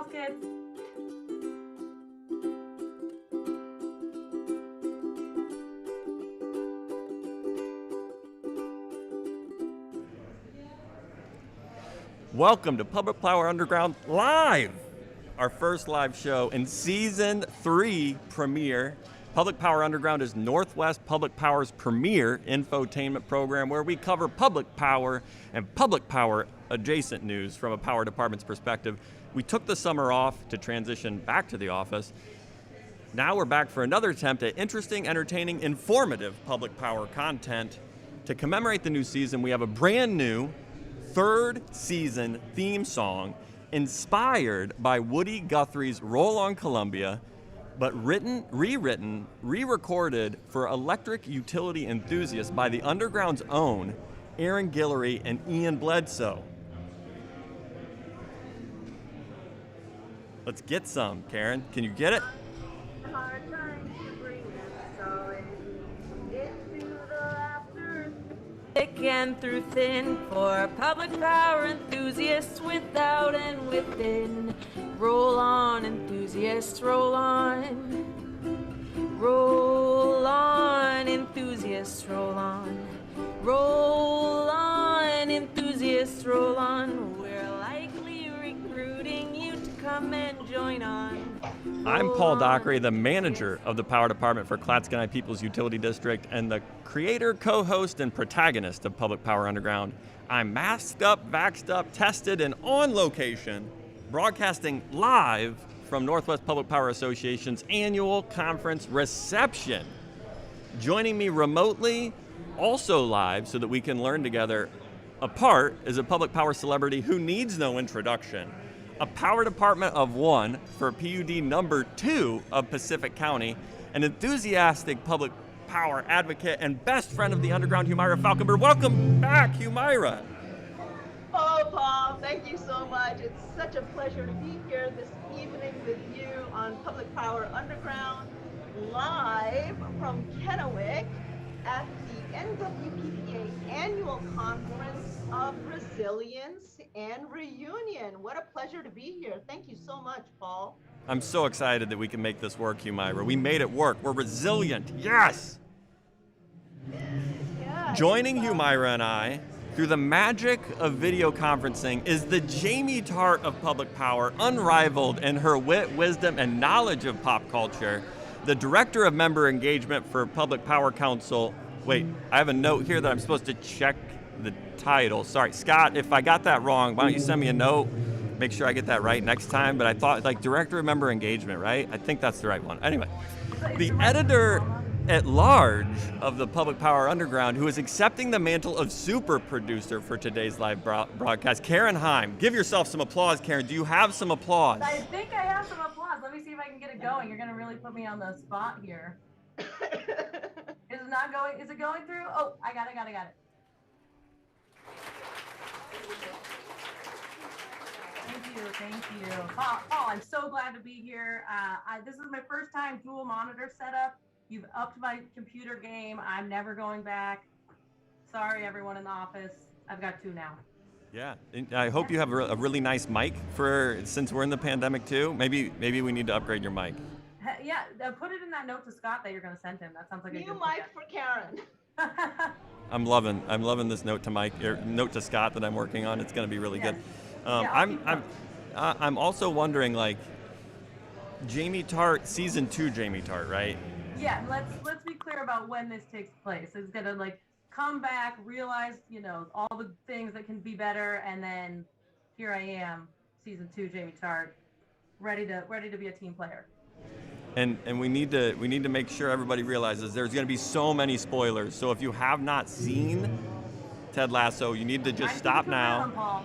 Pause, kids. Welcome to Public Power Underground Live, our first live show in Season 3 premiere. Public Power Underground is Northwest Public Power's premier infotainment program where we cover public power and public power adjacent news from a power department's perspective. We took the summer off to transition back to the office. Now we're back for another attempt at interesting, entertaining, informative public power content. To commemorate the new season, we have a brand new third season theme song inspired by Woody Guthrie's Roll on Columbia, but written, rewritten, re-recorded for electric utility enthusiasts by the Underground's own Arin Guillory and Ian Bledsoe. Let's get some, Karen. Can you get it? Hard times to bring us all into the laughter. Thick and through thin for public power enthusiasts without and within. Roll on, enthusiasts, roll on. Roll on, enthusiasts, roll on. Roll on, enthusiasts, roll on. We're likely recruiting you to come and join on. I'm Paul Dockery, the manager of the Power Department for Clatskanie People's Utility District and the creator, co-host, and protagonist of Public Power Underground. I'm masked up, vaxxed up, tested, and on location, broadcasting live from Northwest Public Power Association's annual conference reception. Joining me remotely, also live so that we can learn together apart, is a public power celebrity who needs no introduction. A power department of one for PUD number 2 of Pacific County, an enthusiastic public power advocate and best friend of the Underground, Humaira Falkenberg. Welcome back, Humaira. Oh, Paul, thank you so much. It's such a pleasure to be here this evening with you on Public Power Underground, live from Kennewick at the NWPPA Annual Conference of Resilience and Reunion. What a pleasure to be here. Thank you so much, Paul. I'm so excited that we can make this work, Humaira. We made it work. We're resilient. Yes! Yeah, Joining Humaira and I through the magic of video conferencing is the Jamie Tart of public power, unrivaled in her wit, wisdom, and knowledge of pop culture, the Director of Member Engagement for Public Power Council. Wait, I have a note here that I'm supposed to check the title. Sorry, Scott, if I got that wrong, why don't you send me a note? Make sure I get that right next time. But I thought, like, Director of Member Engagement, right? I think that's the right one. Anyway, the editor at large of the Public Power Underground, who is accepting the mantle of super producer for today's live broadcast, Karen Heim. Give yourself some applause, Karen. Do you have some applause? I think I have some applause. Let me see if I can get it going. You're going to really put me on the spot here. Is it not going? Is it going through? Oh, I got it. Thank you. Paul, I'm so glad to be here. This is my first time dual monitor setup. You've upped my computer game. I'm never going back. Sorry, everyone in the office. I've got 2 now. Yeah, I hope you have a really nice mic since we're in the pandemic too. Maybe we need to upgrade your mic. Yeah, put it in that note to Scott that you're going to send him. That sounds like a New good mic for Karen. I'm loving this note to Scott that I'm working on. It's going to be really good. I'm also wondering, like, Jamie Tart, season 2 Jamie Tart, right? Yeah, let's be clear about when this takes place. It's gonna, like, come back, realize, all the things that can be better, and then here I am, season 2 Jamie Tart, ready to be a team player. And we need to make sure everybody realizes there's going to be so many spoilers. So if you have not seen Ted Lasso, you need to just stop now.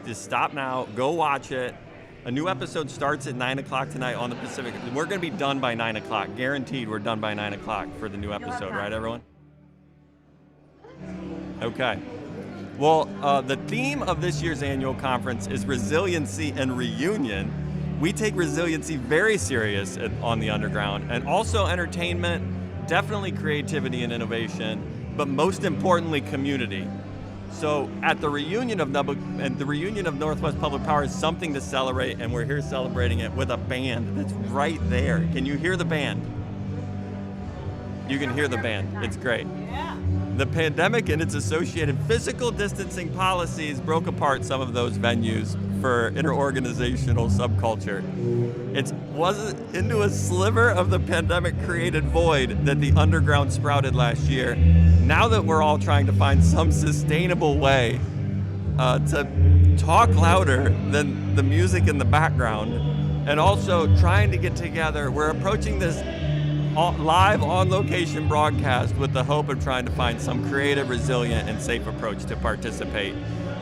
Just stop now. Go watch it. A new episode starts at 9 o'clock tonight on the Pacific. We're going to be done by 9 o'clock. Guaranteed we're done by 9 o'clock for the new episode, right, everyone? Okay. Well, the theme of this year's annual conference is resiliency and reunion. We take resiliency very serious on the Underground, and also entertainment, definitely creativity and innovation, but most importantly, community. So at the reunion of Northwest Public Power is something to celebrate, and we're here celebrating it with a band that's right there. Can you hear the band? You can hear the band. It's great. Yeah. The pandemic and its associated physical distancing policies broke apart some of those venues for interorganizational subculture. It was into a sliver of the pandemic-created void that the underground sprouted last year. Now that we're all trying to find some sustainable way to talk louder than the music in the background, and also trying to get together, we're approaching this live on-location broadcast with the hope of trying to find some creative, resilient, and safe approach to participate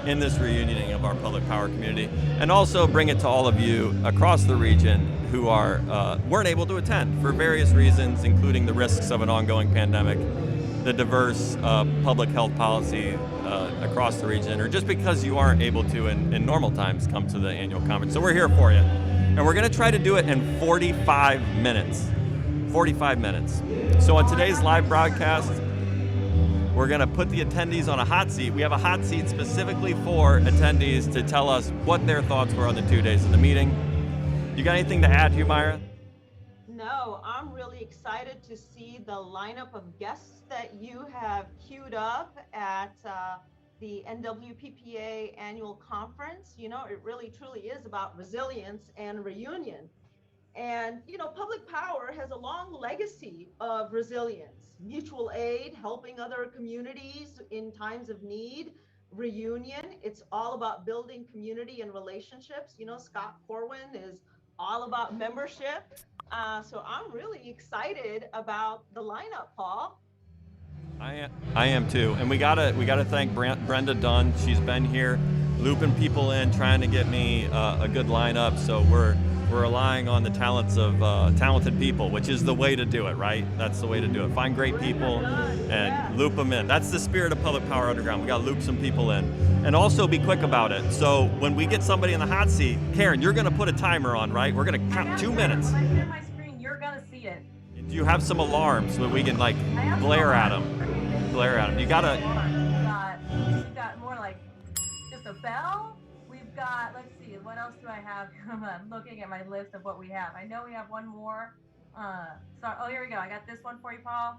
in this reunioning of our public power community, and also bring it to all of you across the region who weren't able to attend for various reasons, including the risks of an ongoing pandemic, the diverse public health policy across the region, or just because you aren't able to in normal times come to the annual conference. So we're here for you, and we're going to try to do it in 45 minutes. 45 minutes. So on today's live broadcast, we're going to put the attendees on a hot seat. We have a hot seat specifically for attendees to tell us what their thoughts were on the 2 days of the meeting. You got anything to add, Humaira? No, I'm really excited to see the lineup of guests that you have queued up at the NWPPA Annual Conference. You know, it really truly is about resilience and reunion. And, you know, public power has a long legacy of resilience, mutual aid, helping other communities in times of need, reunion. It's all about building community and relationships. You know, Scott Corwin is all about membership. So I'm really excited about the lineup, Paul. I am too, and we gotta thank Brenda Dunn. She's been here, looping people in, trying to get me a good lineup. So we're relying on the talents of talented people, which is the way to do it, right? That's the way to do it. Find great people and loop them in. That's the spirit of Public Power Underground. We gotta loop some people in, and also be quick about it. So when we get somebody in the hot seat, Karen, you're gonna put a timer on, right? We're gonna count 2 minutes. When I share my screen, you're gonna see it. Do you have some alarms so we can like glare at them? Glare at them. You gotta. We've got more like just a bell. We've got, let's see, what else do I have? I'm looking at my list of what we have. I know we have one more. Here we go. I got this one for you, Paul.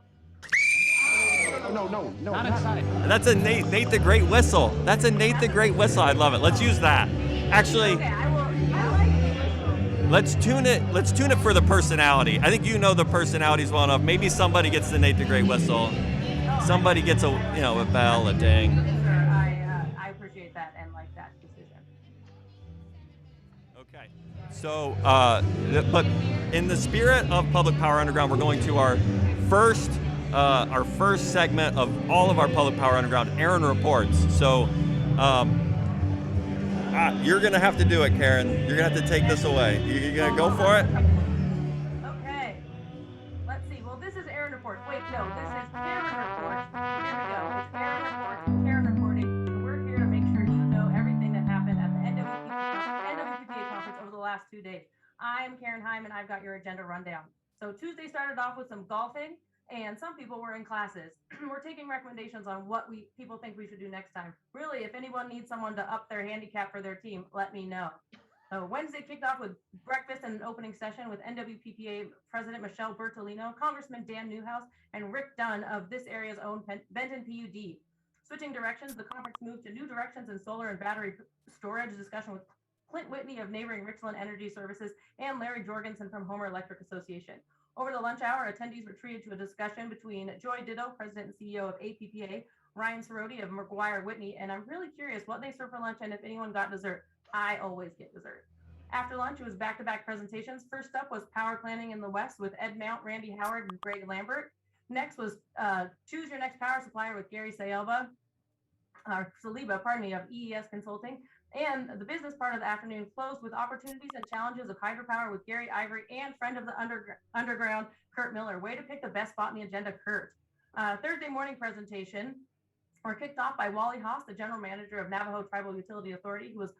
No, not excited. That's a Nate the Great Whistle. That's a Nate the Great Whistle. I love it. Let's use that. Actually, Okay, I like the whistle. let's tune it for the personality. I think you know the personalities well enough. Maybe somebody gets the Nate the Great Whistle. Somebody gets a bell, a ding. I appreciate that and like that decision. Okay. So, but in the spirit of Public Power Underground, we're going to our first segment of all of our Public Power Underground, Arin Reports. So, you're gonna have to do it, Karen. You're gonna have to take this away. You gonna go for it? Okay. Let's see. Well, this is Arin Reports. Wait, no, this is Karen Reports. Here we go. It's Arin Reports, Karen reporting. And we're here to make sure you know everything that happened at the NWPPA conference over the last 2 days. I'm Karen Heim, and I've got your agenda rundown. So Tuesday started off with some golfing, and some people were in classes. We're taking recommendations on what people think we should do next time. Really, if anyone needs someone to up their handicap for their team, let me know. Wednesday kicked off with breakfast and an opening session with NWPPA President Michelle Bertolino, Congressman Dan Newhouse, and Rick Dunn of this area's own Benton PUD. Switching directions, the conference moved to new directions in solar and battery storage discussion with Clint Whitney of neighboring Richland Energy Services and Larry Jorgensen from Homer Electric Association. Over the lunch hour, attendees were treated to a discussion between Joy Ditto, President and CEO of APPA, Ryan Cerroti of McGuire Whitney, and I'm really curious what they served for lunch and if anyone got dessert. I always get dessert. After lunch, it was back-to-back presentations. First up was Power Planning in the West with Ed Mount, Randy Howard, and Greg Lambert. Next was Choose Your Next Power Supplier with Gary Saliba of EES Consulting. And the business part of the afternoon closed with opportunities and challenges of hydropower with Gary Ivory and friend of the underground, Kurt Miller. Way to pick the best spot in the agenda, Kurt. Thursday morning presentation were kicked off by Wally Haas, the general manager of Navajo Tribal Utility Authority, who was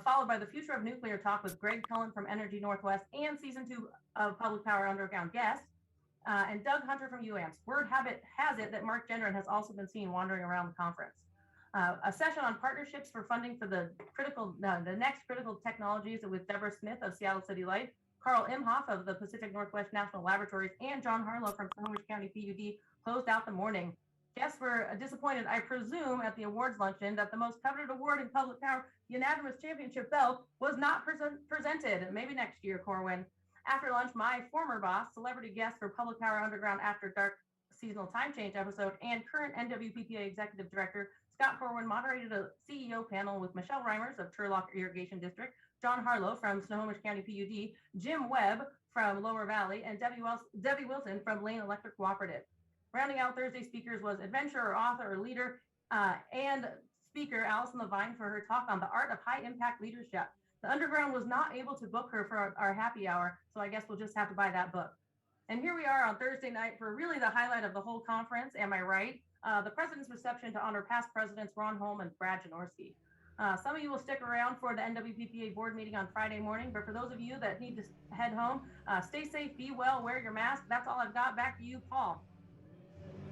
followed by the Future of Nuclear talk with Greg Cullen from Energy Northwest and season 2 of Public Power Underground guest, and Doug Hunter from UAMPS. Word has it that Mark Gendron has also been seen wandering around the conference. a session on partnerships for funding for the next critical technologies with Deborah Smith of Seattle City Life, Carl Imhoff of the Pacific Northwest National Laboratories, and John Harlow from Snohomish County PUD closed out the morning. Guests were disappointed, I presume, at the awards luncheon that the most coveted award in public power, the unanimous championship belt, was not presented. Maybe next year, Corwin. After lunch, my former boss, celebrity guest for Public Power Underground After Dark seasonal time change episode, and current NWPPA executive director Scott Corwin moderated a CEO panel with Michelle Reimers of Turlock Irrigation District, John Harlow from Snohomish County PUD, Jim Webb from Lower Valley, and Debbie Wilson from Lane Electric Cooperative. Rounding out Thursday's speakers was adventurer, author, or leader, and speaker Allison Levine for her talk on the art of high impact leadership. The Underground was not able to book her for our happy hour, so I guess we'll just have to buy that book. And here we are on Thursday night for really the highlight of the whole conference, am I right? The president's reception to honor past presidents Ron Holm and Brad Janorschke. Some of you will stick around for the NWPPA board meeting on Friday morning, but for those of you that need to head home, stay safe, be well, wear your mask. That's all I've got. Back to you, Paul.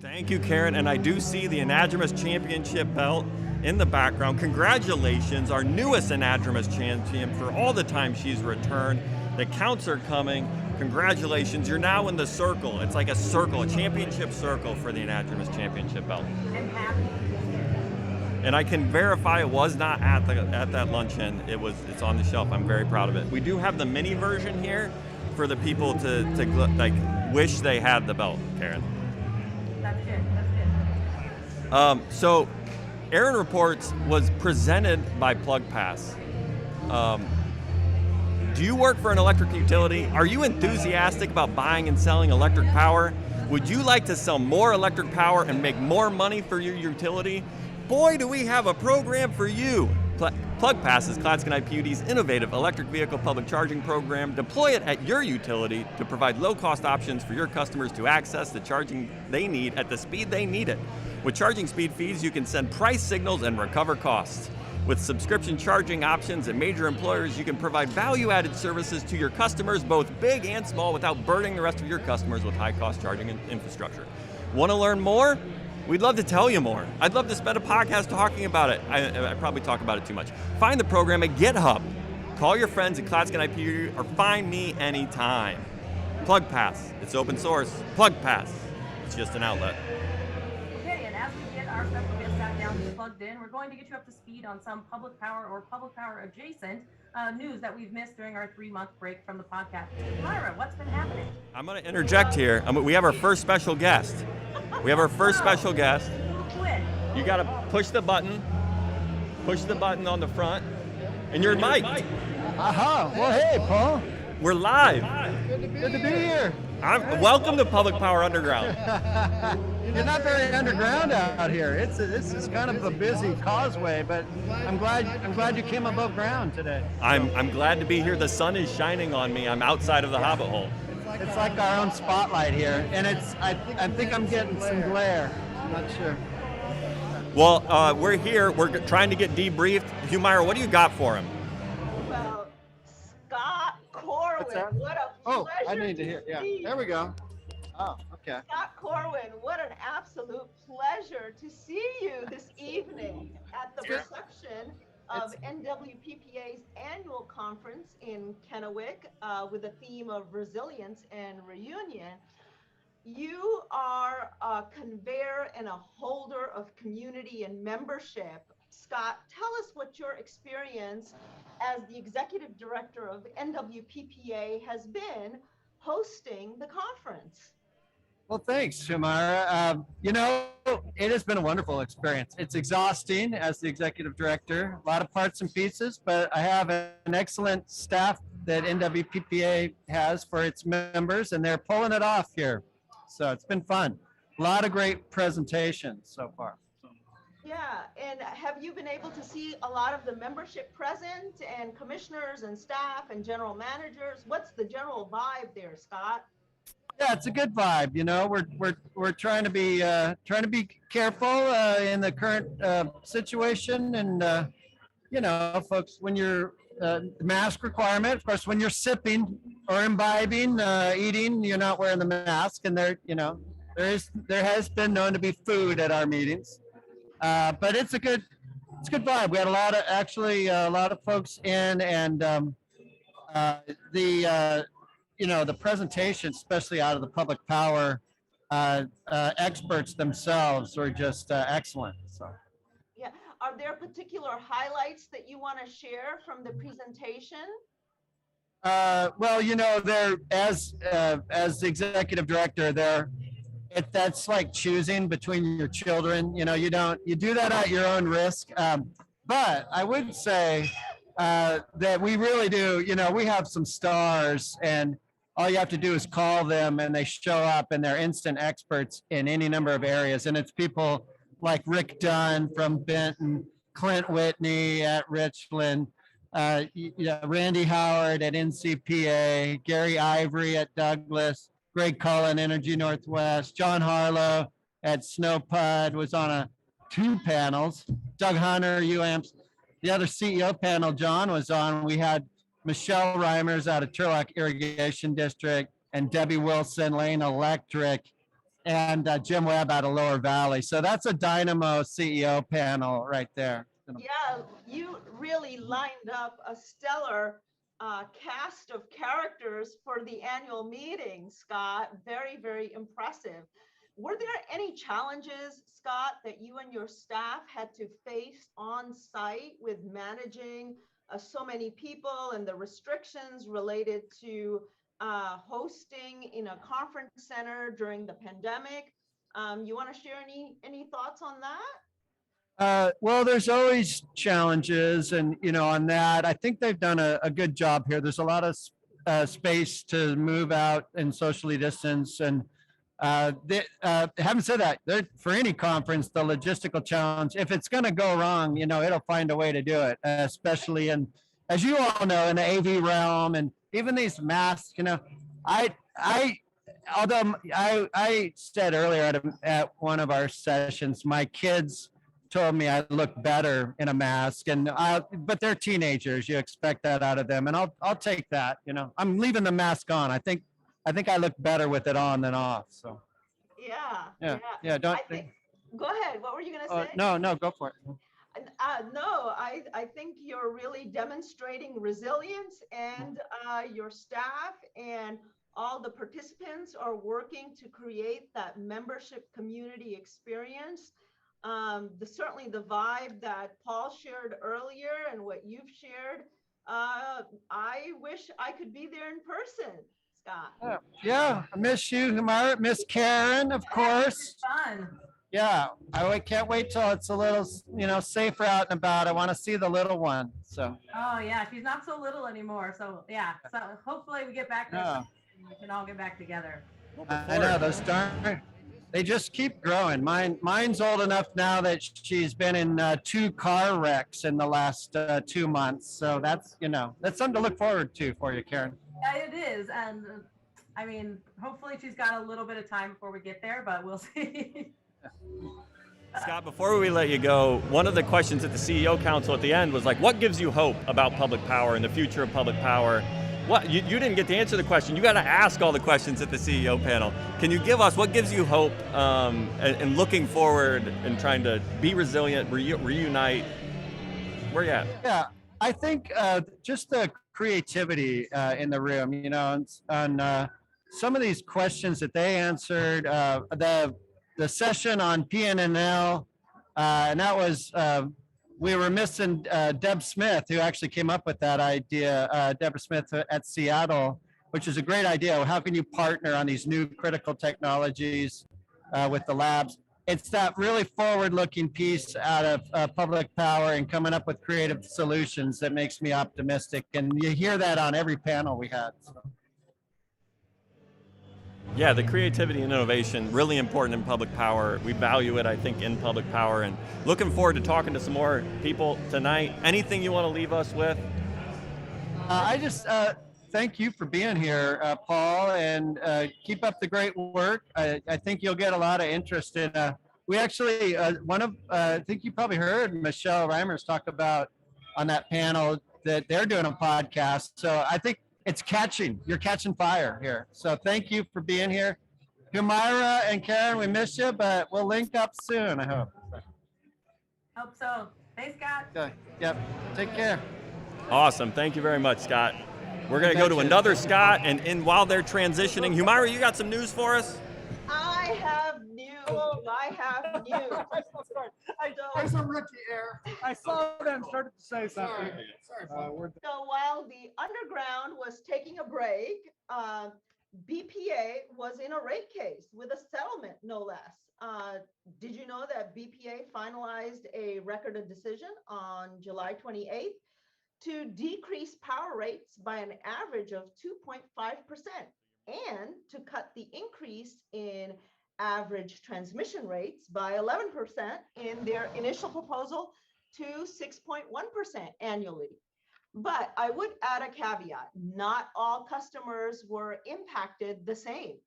Thank you, Karen. And I do see the Anadromous Championship belt in the background. Congratulations, our newest Anadromous champion, for all the time she's returned. The counts are coming. Congratulations, you're now in the circle. It's like a circle, a championship circle for the Anadromous Championship belt. I'm happy. And I can verify it was not at that luncheon. It's on the shelf. I'm very proud of it. We do have the mini version here for the people to like wish they had the belt, Karen. That's good. So, Arin Reports was presented by Plug Pass. Do you work for an electric utility? Are you enthusiastic about buying and selling electric power? Would you like to sell more electric power and make more money for your utility? Boy, do we have a program for you. Plug Pass is Clatskanie PUD's innovative electric vehicle public charging program. Deploy it at your utility to provide low-cost options for your customers to access the charging they need at the speed they need it. With charging speed fees, you can send price signals and recover costs. With subscription charging options at major employers, you can provide value-added services to your customers, both big and small, without burdening the rest of your customers with high-cost charging infrastructure. Want to learn more? We'd love to tell you more. I'd love to spend a podcast talking about it. I probably talk about it too much. Find the program at GitHub. Call your friends at Clatskanie PUD or find me anytime. Plug Pass. It's open source. Plug Pass. It's just an outlet. Okay, and as we get our special guest sat down and plugged in, we're going to get you up to speed on some public power or public power adjacent news that we've missed during our 3-month break from the podcast. Myra, what's been happening? I'm going to interject here. We have our first special guest. We have our first special guest. You got to push the button on the front, and you're mic'd. Aha! Well, hey, Paul. We're live. Good to be here. Welcome to Public Power Underground. You're not very underground out here. This is kind of a busy causeway, but I'm glad you came above ground today. I'm glad to be here. The sun is shining on me. I'm outside of the Hobbit hole. It's like our own spotlight here, and I think I'm getting some glare. I'm not sure. Well, we're here. We're trying to get debriefed. Humaira, what do you got for him? Well, Scott Corwin, what a pleasure. I need to hear. Yeah, there we go. Oh, okay. Scott Corwin, what an absolute pleasure to see you this evening at the reception of NWPPA's Annual Conference in Kennewick with the theme of resilience and reunion. You are a conveyor and a holder of community and membership. Scott, tell us what your experience as the executive director of NWPPA has been hosting the conference. Well, thanks, Humaira. It has been a wonderful experience. It's exhausting as the executive director, a lot of parts and pieces, but I have an excellent staff that NWPPA has for its members, and they're pulling it off here. So it's been fun. A lot of great presentations so far. Yeah, and have you been able to see a lot of the membership present and commissioners and staff and general managers? What's the general vibe there, Scott? Yeah, it's a good vibe. We're trying to be careful in the current situation, and folks, when you're mask requirement, of course, when you're sipping or imbibing, eating, you're not wearing the mask, and there has been known to be food at our meetings, but it's a it's a good vibe. We had a lot of folks in, and the presentation, especially out of the public power experts themselves, were just excellent. So. Yeah. Are there particular highlights that you want to share from the presentation? Well, they're as the executive director, that's like choosing between your children. You do that at your own risk. But I would say that we really do. We have some stars, and all you have to do is call them, and they show up, and they're instant experts in any number of areas. And it's people like Rick Dunn from Benton, Clint Whitney at Richland, Randy Howard at NCPA, Gary Ivory at Douglas, Greg Cullen, Energy Northwest, John Harlow at Snowpud was on 2 panels, Doug Hunter, UAMPS. The other CEO panel John was on, we had Michelle Reimers out of Turlock Irrigation District, and Debbie Wilson, Lane Electric, and Jim Webb out of Lower Valley. So that's a Dynamo CEO panel right there. Yeah, you really lined up a stellar cast of characters for the annual meeting, Scott. Very, very impressive. Were there any challenges, Scott, that you and your staff had to face on site with managing so many people and the restrictions related to hosting in a conference center during the pandemic? You want to share any thoughts on that? Well, there's always challenges, and on that, I think they've done a good job here. There's a lot of space to move out and socially distance, and having said that, for any conference, the logistical challenge, if it's going to go wrong, it'll find a way to do it, especially as you all know, in the AV realm, and even these masks. Although I said earlier at one of our sessions, my kids told me I look better in a mask, but they're teenagers. You expect that out of them, and I'll take that. I'm leaving the mask on. I think I look better with it on than off. So. Yeah. Don't. Go ahead. What were you going to say? No, go for it. No, I think you're really demonstrating resilience, and your staff and all the participants are working to create that membership community experience. Certainly the vibe that Paul shared earlier and what you've shared, I wish I could be there in person, Scott. Yeah, I miss you, Humaira. Miss Karen, of course. Fun. Yeah, I can't wait till it's a little, safer out and about. I want to see the little one. So. Oh yeah, she's not so little anymore. So yeah, so hopefully we get back there. We can all get back together. I know those they just keep growing. Mine's old enough now that she's been in 2 car wrecks in the last 2 months. So that's something to look forward to for you, Karen. Yeah, it is, and I mean, hopefully she's got a little bit of time before we get there, but we'll see. Scott, before we let you go, one of the questions at the CEO Council at the end was like, what gives you hope about public power and the future of public power? What you didn't get to answer the question. You got to ask all the questions at the CEO panel. Can you give us what gives you hope and looking forward and trying to be resilient, reunite? Where you at? Yeah, I think just the creativity in the room, on some of these questions that they answered, the session on PNNL, and that was, we were missing Deb Smith, who actually came up with that idea, Deborah Smith at Seattle, which is a great idea. How can you partner on these new critical technologies with the labs? It's that really forward-looking piece out of public power and coming up with creative solutions that makes me optimistic. And you hear that on every panel we had. So. Yeah, the creativity and innovation, really important in public power. We value it, I think, in public power. And looking forward to talking to some more people tonight. Anything you want to leave us with? I just thank you for being here, Paul, and keep up the great work. I think you'll get a lot of interest in. We actually, I think you probably heard Michelle Reimers talk about on that panel that they're doing a podcast. So I think you're catching fire here. So thank you for being here. Humaira and Karen, we miss you, but we'll link up soon, I hope. Hope so. Thanks, Scott. Okay. Yep. Take care. Awesome. Thank you very much, Scott. We're going to go to another Scott, and while they're transitioning, Humaira, you got some news for us? I have news. I have news. There's a rookie error. I saw them started to say something. So while the underground was taking a break, BPA was in a rate case with a settlement, no less. Did you know that BPA finalized a record of decision on July 28th to decrease power rates by an average of 2.5% and to cut the increase in average transmission rates by 11% in their initial proposal to 6.1% annually. But I would add a caveat, not all customers were impacted the same.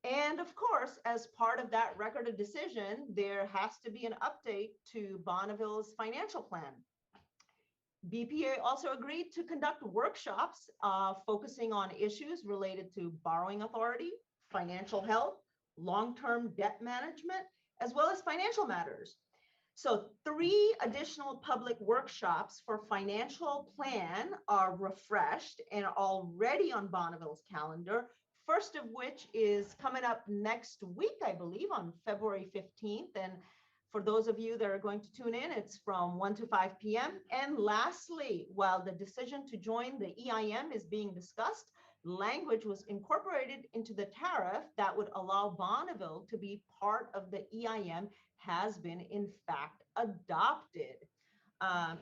And of course, as part of that record of decision, there has to be an update to Bonneville's financial plan. BPA also agreed to conduct workshops focusing on issues related to borrowing authority, financial health, long-term debt management, as well as financial matters. So 3 additional public workshops for financial plan are refreshed and already on Bonneville's calendar. First of which is coming up next week, I believe, on February 15th. And for those of you that are going to tune in, it's from 1 to 5 p.m. And lastly, while the decision to join the EIM is being discussed, language was incorporated into the tariff that would allow Bonneville to be part of the EIM has been in fact adopted.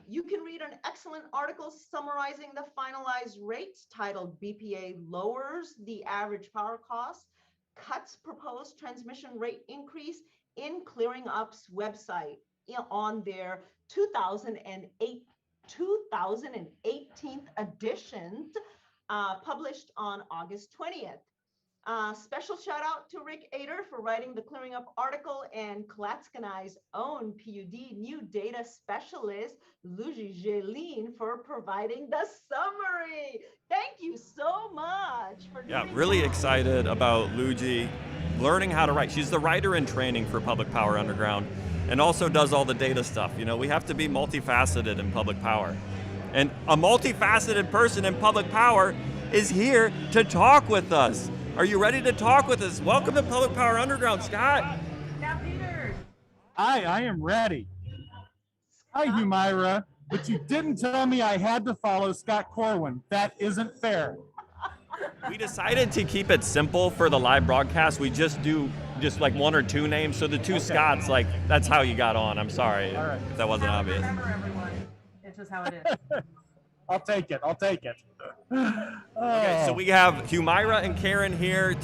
You can read an excellent article summarizing the finalized rates titled BPA lowers the average power cost, cuts proposed transmission rate increase in Clearing Up's website on their 2018 editions published on August 20th. Special shout out to Rick Ader for writing the Clearing Up article and Klatskanai's own PUD new data specialist, Luigi Jeline, for providing the summary. Thank you so much for doing really that. excited about Luigi learning how to write. She's the writer in training for Public Power Underground and also does all the data stuff. You know, we have to be multifaceted in public power. And a multifaceted person in public power is here to talk with us. Are you ready to talk with us? Welcome to Public Power Underground, Scott. Scott Peters. Hi, I am ready. Hi, Humaira, but you didn't tell me I had to follow Scott Corwin. That isn't fair. We decided to keep it simple for the live broadcast. We just do like 1 or 2 names. So the 2 Scotts, like that's how you got on. I'm sorry if that wasn't How to obvious. remember everyone. It's just how it is. I'll take it. Okay, so we have Humaira and Karen here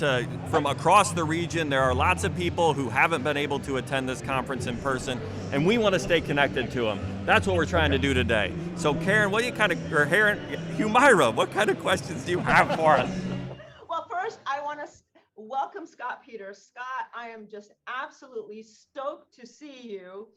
from across the region. There are lots of people who haven't been able to attend this conference in person, and we want to stay connected to them. That's what we're trying to do today. So Karen, Humaira, what kind of questions do you have for us? Well, first, I want to welcome Scott Peters. Scott, I am just absolutely stoked to see you.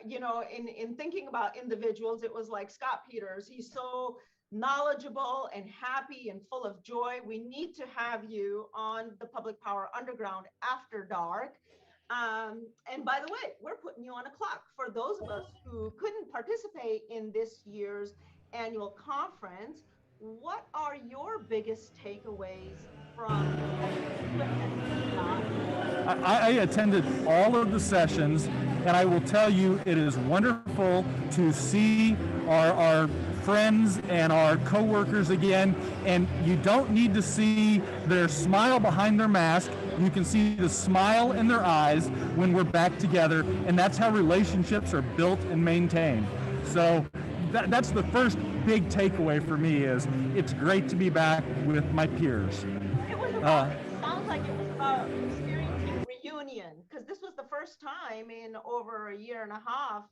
You know, in thinking about individuals, it was like Scott Peters. He's so knowledgeable and happy and full of joy. We need to have you on the Public Power Underground after dark. And by the way, we're putting you on a clock. For those of us who couldn't participate in this year's annual conference, what are your biggest takeaways from I attended all of the sessions, and I will tell you, it is wonderful to see our friends and our coworkers again. And you don't need to see their smile behind their mask. You can see the smile in their eyes when we're back together, and that's how relationships are built and maintained. So that's the first big takeaway for me, is it's great to be back with my peers. It was about, sounds like it was about experiencing reunion, because this was the first time in over a year and a half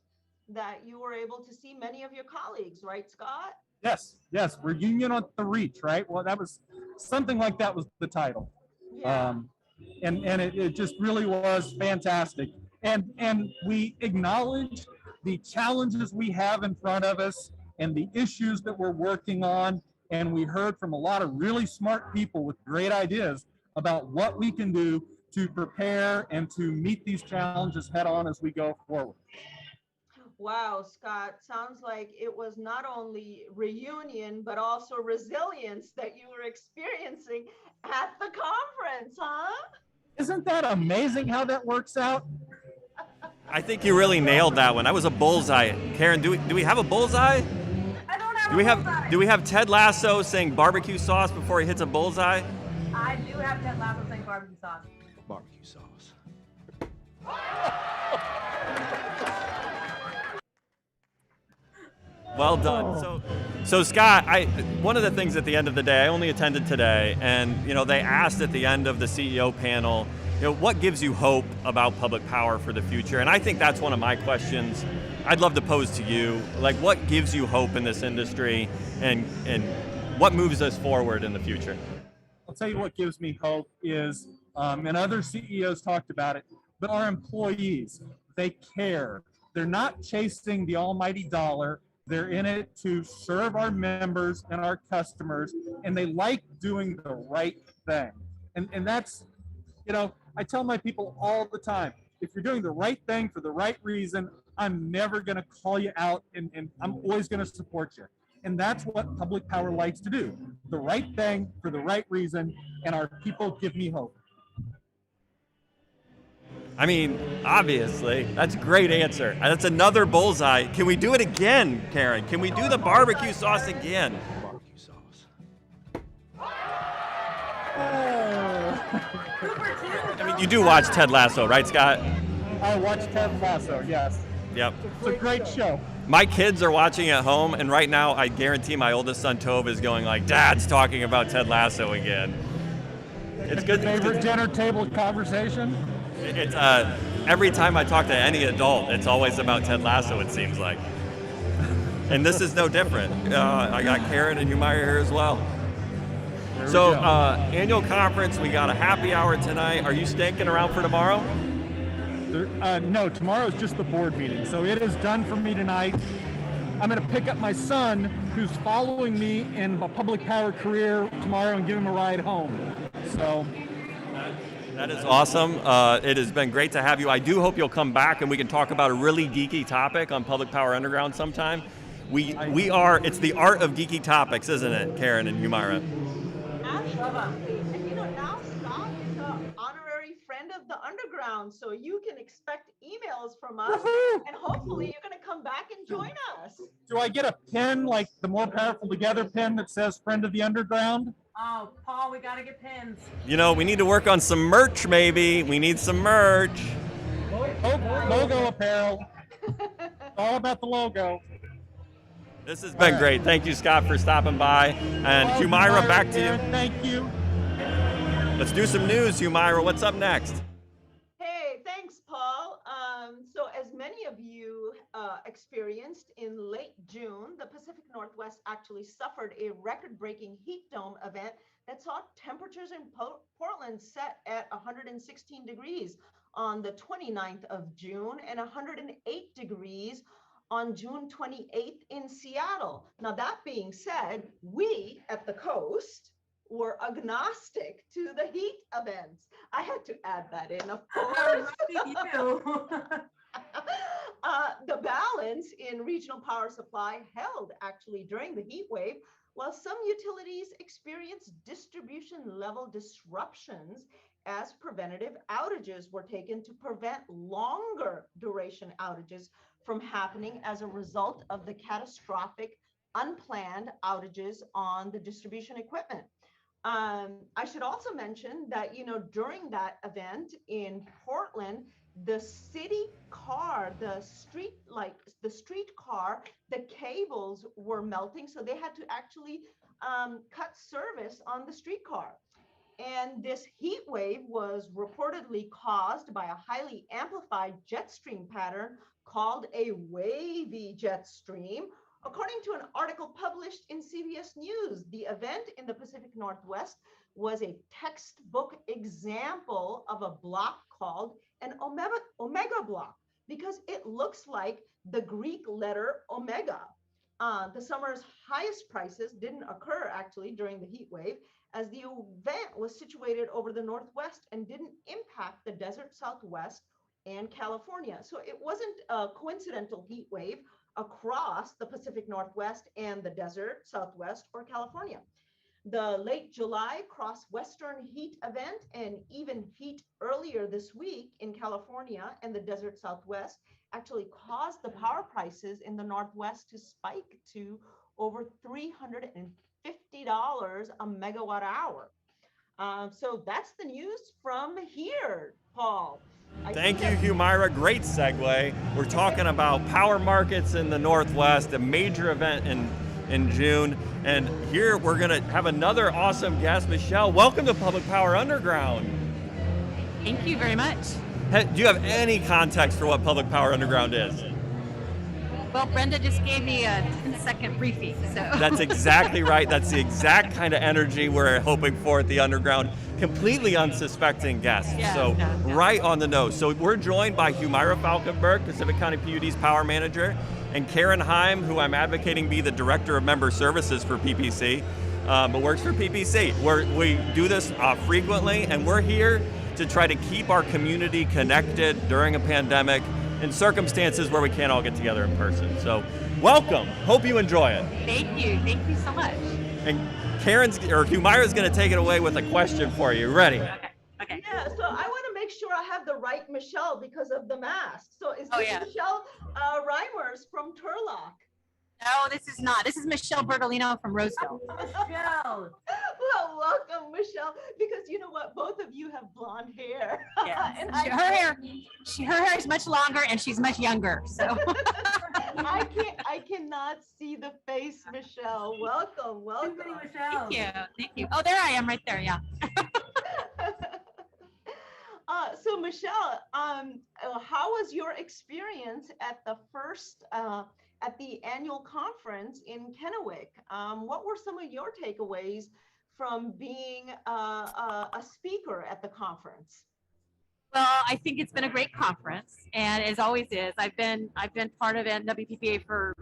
that you were able to see many of your colleagues, right, Scott? Yes, reunion at the Reach, right? Well, that was something like that was the title. Yeah. And it just really was fantastic. And we acknowledged the challenges we have in front of us and the issues that we're working on. And we heard from a lot of really smart people with great ideas about what we can do to prepare and to meet these challenges head on as we go forward. Wow, Scott, sounds like it was not only reunion, but also resilience that you were experiencing at the conference, huh? Isn't that amazing how that works out? I think you really nailed that one. That was a bullseye. Karen, do we have a bullseye? I don't have Do a we bullseye. do we have Ted Lasso saying barbecue sauce before he hits a bullseye? I do have Ted Lasso saying barbecue sauce. Barbecue sauce. Well done. So Scott, one of the things at the end of the day, I only attended today, and they asked at the end of the CEO panel, what gives you hope about public power for the future? And I think that's one of my questions I'd love to pose to you. Like, what gives you hope in this industry, and what moves us forward in the future? I'll tell you what gives me hope is, and other CEOs talked about it, but our employees, they care. They're not chasing the almighty dollar. They're in it to serve our members and our customers, and they like doing the right thing. And that's, I tell my people all the time, if you're doing the right thing for the right reason, I'm never going to call you out, and I'm always going to support you. And that's what public power likes to do. The right thing for the right reason, and our people give me hope. I mean, obviously, that's a great answer. That's another bullseye. Can we do it again, Karen? Can we do the barbecue sauce again? Barbecue sauce. I mean, you do watch Ted Lasso, right, Scott? I watch Ted Lasso, yes. Yep. It's a great show. My kids are watching at home, and right now, I guarantee my oldest son, Tove, is going like, Dad's talking about Ted Lasso again. It's good. Favorite dinner table conversation? It's every time I talk to any adult, it's always about Ted Lasso, it seems like. And this is no different. I got Karen and Humaira here as well. So, annual conference, we got a happy hour tonight. Are you stinking around for tomorrow? No, tomorrow is just the board meeting. So it is done for me tonight. I'm going to pick up my son, who's following me in a public power career tomorrow, and give him a ride home. So that is awesome. It has been great to have you. I do hope you'll come back and we can talk about a really geeky topic on Public Power Underground sometime. It's the art of geeky topics, isn't it, Karen and Humaira? Absolutely. And now Scott is an honorary friend of the underground, so you can expect emails from us, and hopefully you're going to come back and join us. Do I get a pin, like the More Powerful Together pin that says Friend of the Underground? Oh, Paul, we got to get pins. We need to work on some merch, maybe. We need some merch. Logo apparel. All about the logo. This has been great. Thank you, Scott, for stopping by. And Humaira, back to you. Thank you. Let's do some news, Humaira. What's up next? Hey, thanks, Paul. So as many of you experienced in late June, the Pacific Northwest actually suffered a record-breaking heat dome event that saw temperatures in Portland set at 116 degrees on the 29th of June and 108 degrees on June 28th in Seattle. Now, that being said, we at the coast were agnostic to the heat events. I had to add that in, of course. The balance in regional power supply held actually during the heat wave, while some utilities experienced distribution level disruptions as preventative outages were taken to prevent longer duration outages from happening as a result of the catastrophic unplanned outages on the distribution equipment. I should also mention that, during that event in Portland, the city car, the street car, the cables were melting. So they had to actually cut service on the streetcar. And this heat wave was reportedly caused by a highly amplified jet stream pattern called a wavy jet stream. According to an article published in CBS News, the event in the Pacific Northwest was a textbook example of a block called an omega block because it looks like the Greek letter omega. The summer's highest prices didn't occur actually during the heat wave, as the event was situated over the Northwest and didn't impact the desert Southwest and California. So it wasn't a coincidental heat wave across the Pacific Northwest and the desert Southwest or California. The late July cross-western heat event and even heat earlier this week in California and the desert Southwest actually caused the power prices in the Northwest to spike to over $350 a megawatt hour. So that's the news from here, Paul. Thank you, Humaira. Great segue. We're talking about power markets in the Northwest, a major event in June. And here we're going to have another awesome guest, Michelle. Welcome to Public Power Underground. Thank you very much. Hey, do you have any context for what Public Power Underground is? Well, Brenda just gave me a 10-second briefing, so. That's exactly right. That's the exact kind of energy we're hoping for at the Underground. Completely unsuspecting guests. Yeah, So no. right on the nose. So we're joined by Humaira Falkenberg, Pacific County PUD's power manager, and Karen Heim, who I'm advocating be the Director of Member Services for PPC, but works for PPC. We do this frequently, and we're here to try to keep our community connected during a pandemic in circumstances where we can't all get together in person. So welcome. Hope you enjoy it. Thank you so much. And Humaira's going to take it away with a question for you. Ready? Okay. Yeah, so I want to make sure I have the right Michelle because of the mask. So is this yeah. Michelle Reimers from Turlock? No, this is not. This is Michelle Bertolino from Roseville. Michelle. Well, welcome, Michelle, because you know what? Both of you have blonde hair. Yeah. And Her hair is much longer and she's much younger. So I cannot see the face, Michelle. Welcome. Too many Michelle. thank you. Oh, there I am right there, yeah. So Michelle, how was your experience at the annual conference in Kennewick? What were some of your takeaways from being a speaker at the conference? Well, I think it's been a great conference, and as always is, I've been part of NWPPA for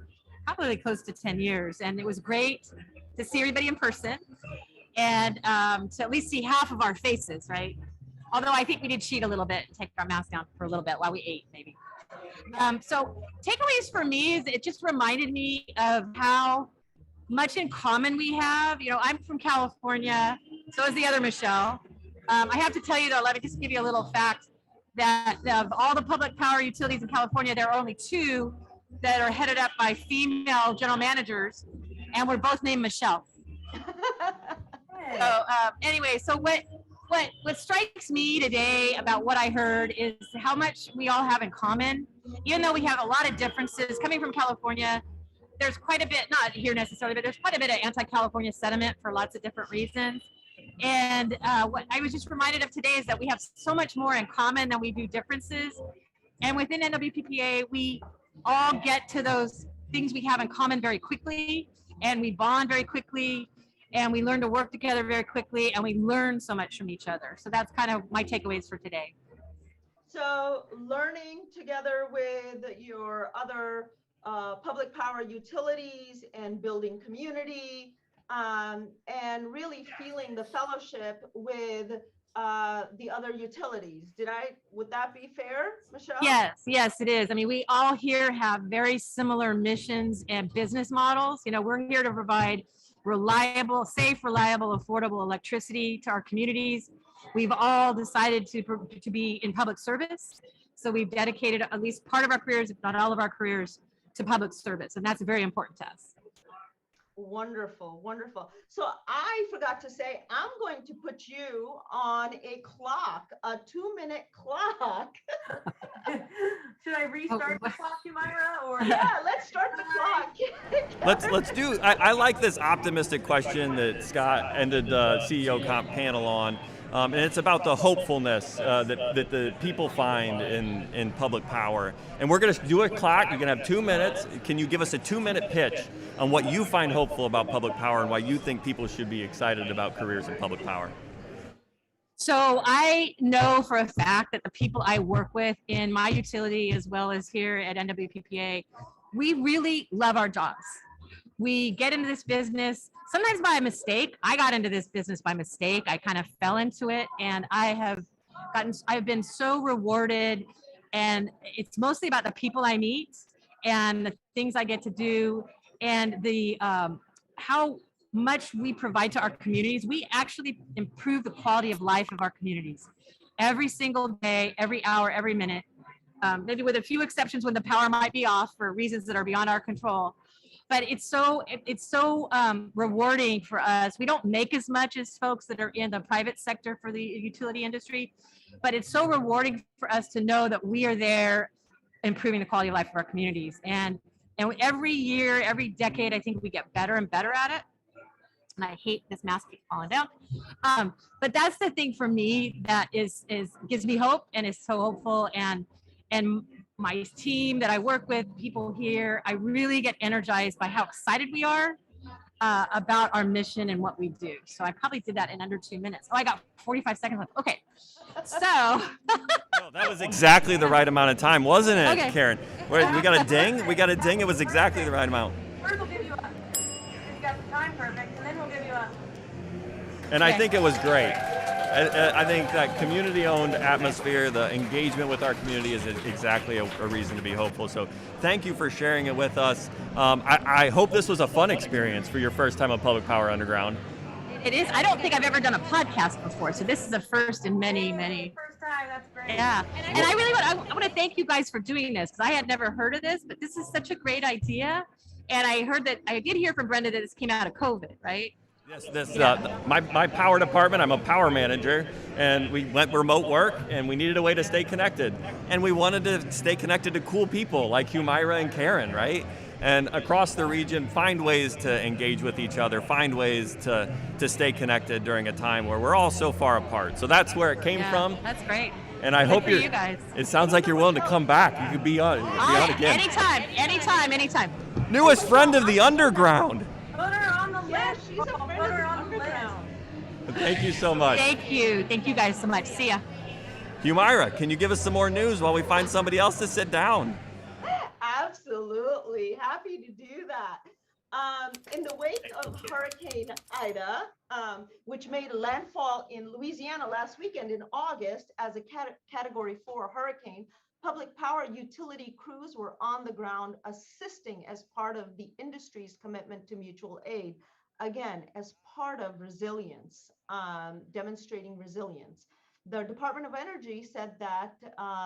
probably close to 10 years, and it was great to see everybody in person and to at least see half of our faces, right? Although I think we did cheat a little bit and take our mask down for a little bit while we ate, maybe. So takeaways for me is it just reminded me of how much in common we have. You know, I'm from California, so is the other Michelle. I have to tell you though, let me just give you a little fact that of all the public power utilities in California, there are only 2 that are headed up by female general managers, and we're both named Michelle. So anyway, so what strikes me today about what I heard is how much we all have in common. Even though we have a lot of differences, coming from California, there's quite a bit, not here necessarily, but there's quite a bit of anti-California sentiment for lots of different reasons. And what I was just reminded of today is that we have so much more in common than we do differences. And within NWPPA, we all get to those things we have in common very quickly, and we bond very quickly, and we learn to work together very quickly, and we learn so much from each other. So that's kind of my takeaways for today. So learning together with your other public power utilities and building community, and really feeling the fellowship with the other utilities. Would that be fair, Michelle? Yes, it is. I mean, we all here have very similar missions and business models. You know, we're here to provide reliable, safe, reliable, affordable electricity to our communities. We've all decided to be in public service. So we've dedicated at least part of our careers, if not all of our careers, to public service. And that's very important to us. Wonderful, wonderful. So I forgot to say, I'm going to put you on a clock, a 2-minute clock. Should I restart the clock, Humaira? Or yeah, let's start the clock. Let's do. I like this optimistic question that Scott ended the CEO Comp panel on, and it's about the hopefulness that the people find in public power. And we're going to do a clock. You're going to have 2 minutes. Can you give us a 2-minute pitch on what you find hopeful about public power and why you think people should be excited about careers in public power? So I know for a fact that the people I work with in my utility, as well as here at NWPPA, we really love our jobs. We get into this business sometimes by mistake. I got into this business by mistake. I kind of fell into it, and I've been so rewarded And it's mostly about the people I meet and the things I get to do, and the how much we provide to our communities. We actually improve the quality of life of our communities every single day, every hour, every minute. Maybe with a few exceptions when the power might be off for reasons that are beyond our control. But it's so rewarding for us. We don't make as much as folks that are in the private sector for the utility industry, but it's so rewarding for us to know that we are there improving the quality of life of our communities. And every year, every decade, I think we get better and better at it. And I hate this mask keeps falling down. But that's the thing for me that is gives me hope and is so hopeful. And my team that I work with, people here, I really get energized by how excited we are about our mission and what we do. So I probably did that in under 2 minutes. Oh, I got 45 seconds left. Okay. So. No, that was exactly the right amount of time, wasn't it, Okay. Karen? We got a ding? We got a ding. It was exactly the right amount. First we'll give you a, you got the time perfect, and then we'll give you a. And I think it was great. I think that community-owned atmosphere, the engagement with our community is exactly a reason to be hopeful. So thank you for sharing it with us. I hope this was a fun experience for your first time on Public Power Underground. It is. I don't think I've ever done a podcast before, so this is the first in many. First time, that's great. Yeah, and I really want to thank you guys for doing this, because I had never heard of this, but this is such a great idea. And I did hear from Brenda that this came out of COVID, right? Yes, my power department, I'm a power manager, and we went remote work, and we needed a way to stay connected. And we wanted to stay connected to cool people like Humaira and Karen, right? And across the region, find ways to engage with each other, find ways to stay connected during a time where we're all so far apart. So that's where it came from. That's great. And I hope you guys. It sounds like you're willing to come back. You could be on again. Anytime. Newest friend of the underground. Put her on the list. Yeah, she's a friend of the underground. Thank you so much. Thank you guys so much. See ya. Humaira, can you give us some more news while we find somebody else to sit down? Absolutely. Happy to do that. In the wake of Hurricane Ida, which made landfall in Louisiana last weekend in August as a Category 4 hurricane, public power utility crews were on the ground assisting as part of the industry's commitment to mutual aid. Again, as part of resilience, demonstrating resilience. The Department of Energy said that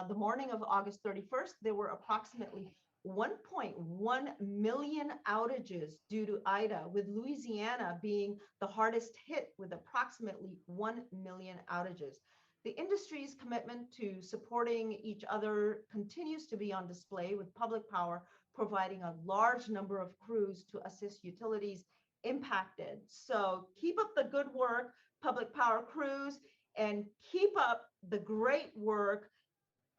the morning of August 31st, there were approximately 1.1 million outages due to Ida, with Louisiana being the hardest hit with approximately 1 million outages. The industry's commitment to supporting each other continues to be on display, with public power providing a large number of crews to assist utilities impacted. So keep up the good work, public power crews, and keep up the great work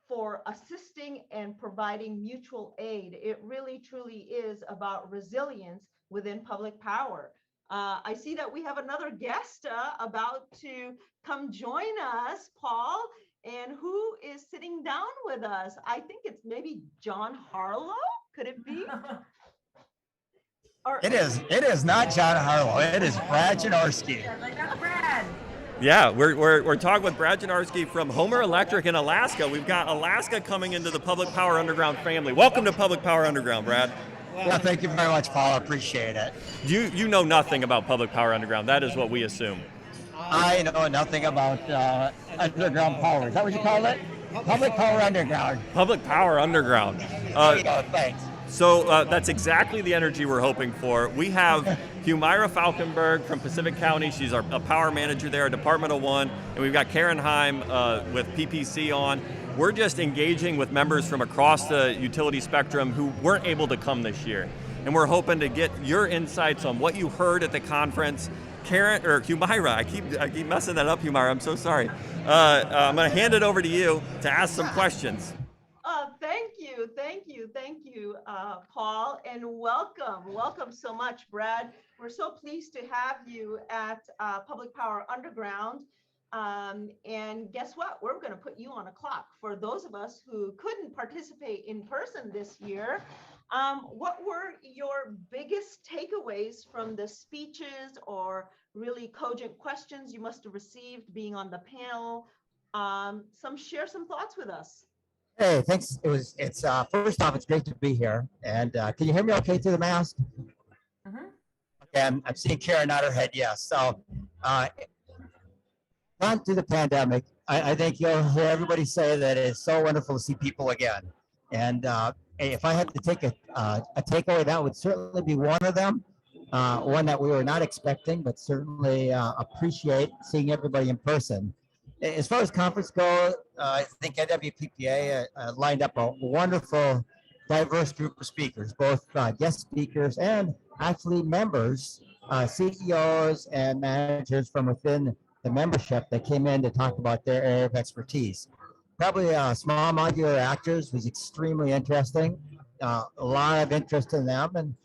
for assisting and providing mutual aid. It really, truly is about resilience within public power. I see that we have another guest about to come join us, Paul, and who is sitting down with us? I think it's maybe John Harlow. Could it be? It is not John Harlow. It is Brad Janorschke. That's Brad. Yeah, we're talking with Brad Janorschke from Homer Electric in Alaska. We've got Alaska coming into the Public Power Underground family. Welcome to Public Power Underground, Brad. Well, thank you very much, Paul. I appreciate it. You know nothing about Public Power Underground. That is what we assume. I know nothing about underground power. Is that what you call it? Public Power Underground. Public Power Underground. There you go. Thanks. So that's exactly the energy we're hoping for. We have Humaira Falkenberg from Pacific County. She's a power manager there, Department 1. And we've got Karen Heim with PPC on. We're just engaging with members from across the utility spectrum who weren't able to come this year. And we're hoping to get your insights on what you heard at the conference. Karen, or Humaira, I keep messing that up, Humaira, I'm so sorry. I'm gonna hand it over to you to ask some questions. Thank you, Paul, and welcome so much, Brad. We're so pleased to have you at Public Power Underground. And guess what? We're going to put you on a clock. For those of us who couldn't participate in person this year, what were your biggest takeaways from the speeches or really cogent questions you must have received being on the panel? Share some thoughts with us. Hey, thanks. It's first off, it's great to be here. And can you hear me okay through the mask? Mhm. Okay, I'm seeing Karen nod her head, yes. So, gone through the pandemic, I think you'll hear everybody say that it's so wonderful to see people again. And if I had to take a takeaway, that would certainly be one of them. One that we were not expecting, but certainly appreciate seeing everybody in person. As far as conference goes, I think NWPPA lined up a wonderful, diverse group of speakers, both guest speakers and actually members, CEOs and managers from within the membership that came in to talk about their area of expertise. Probably small modular reactors was extremely interesting. A lot of interest in them, and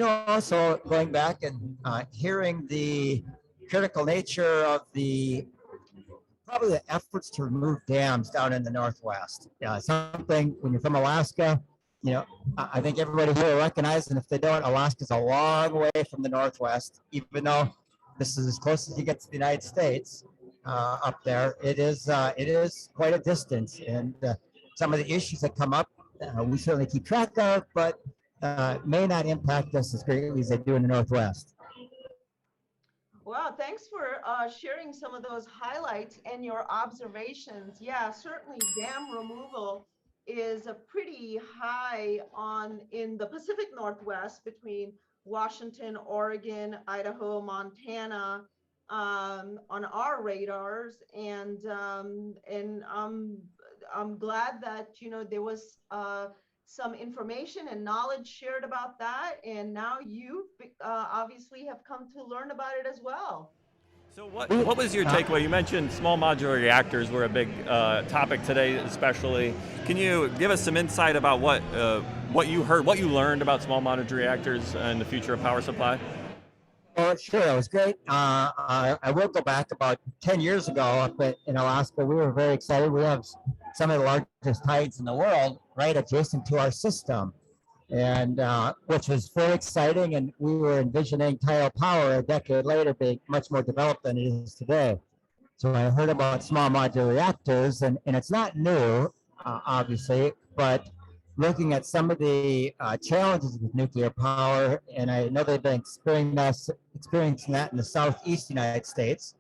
also going back and hearing the critical nature of probably the efforts to remove dams down in the Northwest. Something when you're from Alaska, I think everybody here will recognize, and if they don't, Alaska's a long way from the Northwest, even though this is as close as you get to the United States. Up there, it is quite a distance, and some of the issues that come up, we certainly keep track of, but may not impact us as greatly as they do in the Northwest. Wow, thanks for sharing some of those highlights and your observations. Yeah, certainly dam removal is a pretty high in the Pacific Northwest between Washington, Oregon, Idaho, Montana, on our radars. And I'm glad that, there was some information and knowledge shared about that, and now you obviously have come to learn about it as well. So what was your takeaway? You mentioned small modular reactors were a big topic today, especially. Can you give us some insight about what you heard, what you learned about small modular reactors and the future of power supply? Well, sure, it was great. I will go back about 10 years ago up in Alaska. We were very excited. We have some of the largest tides in the world right adjacent to our system, and which was very exciting. And we were envisioning tidal power a decade later being much more developed than it is today. So I heard about small modular reactors, and it's not new, obviously, but looking at some of the challenges with nuclear power, and I know they've been experiencing that in the southeast United States,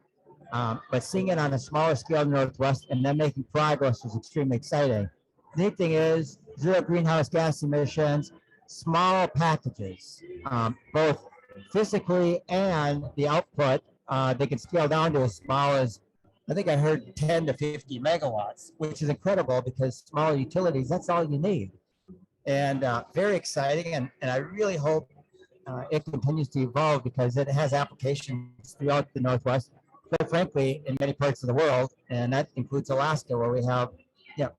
but seeing it on a smaller scale in the Northwest and then making progress was extremely exciting. The neat thing is zero greenhouse gas emissions, small packages, both physically and the output, they can scale down to as small as, I think I heard 10 to 50 megawatts, which is incredible because smaller utilities, that's all you need. And very exciting, and I really hope it continues to evolve because it has applications throughout the Northwest, but frankly, in many parts of the world, and that includes Alaska, where we have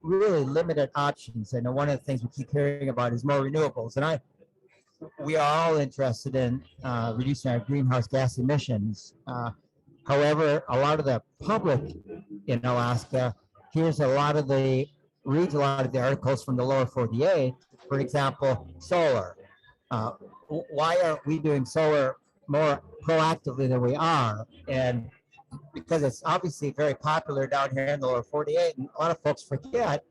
really limited options. And one of the things we keep hearing about is more renewables, and we are all interested in reducing our greenhouse gas emissions. However, a lot of the public in Alaska reads a lot of the articles from the lower 48. For example, solar. Why aren't we doing solar more proactively than we are? And because it's obviously very popular down here in the lower 48, and a lot of folks forget